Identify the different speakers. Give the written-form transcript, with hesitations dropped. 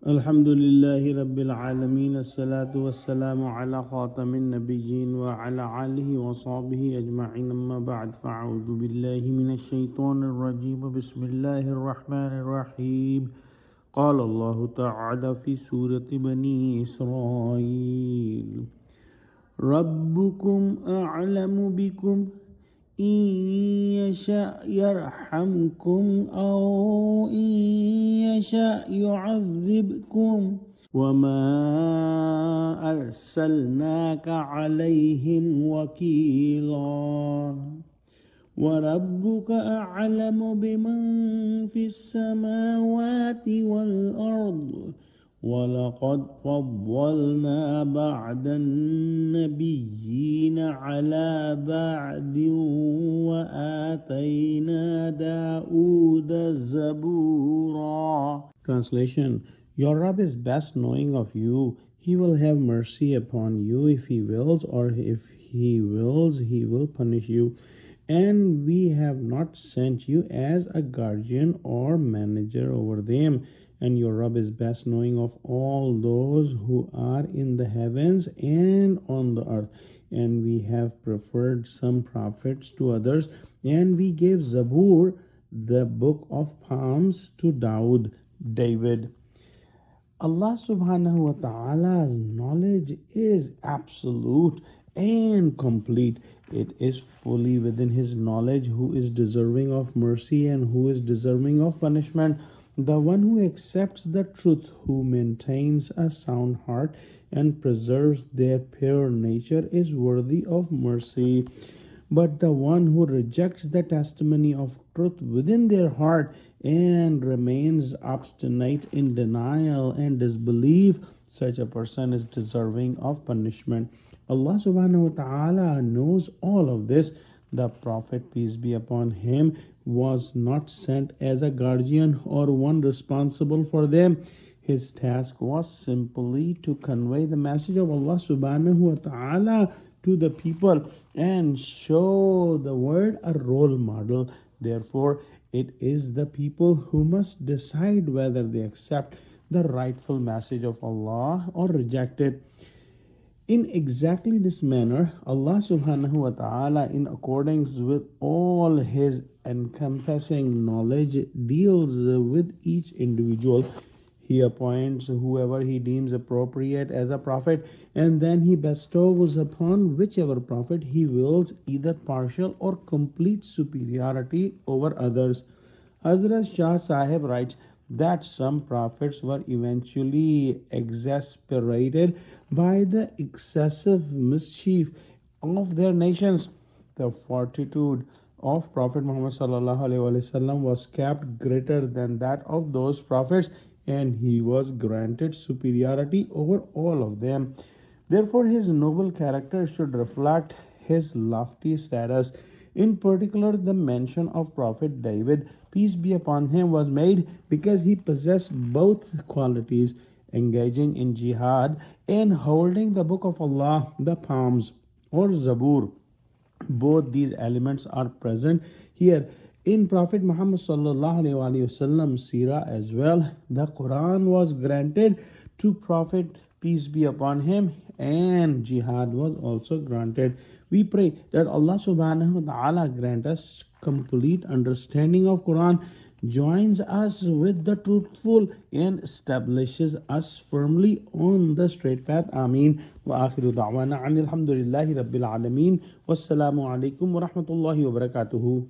Speaker 1: Alhamdulillahi Rabbil Alameen. As-salatu was-salamu ala khatamin nabiyyin wa ala alihi wa sahbihi ajma'in. Amma ba'd. Fa'udhu billahi minash shaitanir rajim. Bismillahir rahmanir rahim. Qala Allahu ta'ala fi surati Bani Israel. Rabbukum a'lamu bikum إن يشاء يرحمكم أو إن يشاء يعذبكم وما أرسلناك عليهم وكيلا وربك أعلم بمن في السماوات والأرض ولقد فضلنا بعض النبيين على بعض وآتينا داود زبورا. Translation: Your Rabb is best knowing of you. He will have mercy upon you if He wills, or if He wills, He will punish you. And we have not sent you as a guardian or manager over them. And your Rabb is best knowing of all those who are in the heavens and on the earth. And we have preferred some prophets to others, and we gave Zabur, the book of Psalms, to David. Allah subhanahu wa ta'ala's knowledge is absolute and complete. It is fully within His knowledge who is deserving of mercy and who is deserving of punishment. The one who accepts the truth, who maintains a sound heart and preserves their pure nature, is worthy of mercy. But the one who rejects the testimony of truth within their heart and remains obstinate in denial and disbelief, such a person is deserving of punishment. Allah subhanahu wa ta'ala knows all of this. The Prophet, peace be upon him, was not sent as a guardian or one responsible for them. His task was simply to convey the message of Allah subhanahu wa ta'ala to the people and show the world a role model. Therefore, it is the people who must decide whether they accept the rightful message of Allah or reject it. In exactly this manner, Allah subhanahu wa ta'ala, in accordance with all His encompassing knowledge, deals with each individual. He appoints whoever He deems appropriate as a prophet, and then He bestows upon whichever prophet He wills either partial or complete superiority over others. Hazrat Shah Sahib writes that some prophets were eventually exasperated by the excessive mischief of their nations. The fortitude of Prophet Muhammad ﷺ was kept greater than that of those prophets, and he was granted superiority over all of them. Therefore, his noble character should reflect his lofty status. In particular, the mention of Prophet David, peace be upon him, was made because he possessed both qualities: engaging in jihad and holding the book of Allah, the Psalms or Zabur. Both these elements are present here in Prophet Muhammad sallallahu alaihi wasallam seerah as well. The Quran was granted to Prophet, peace be upon him, and jihad was also granted. We pray that Allah subhanahu wa ta'ala grant us complete understanding of Quran, joins us with the truthful, and establishes us firmly on the straight path. Ameen. Wa akhiru da'wana anil hamdulillahi rabbil alameen. Wassalamu alaikum wa rahmatullahi wa barakatuhu.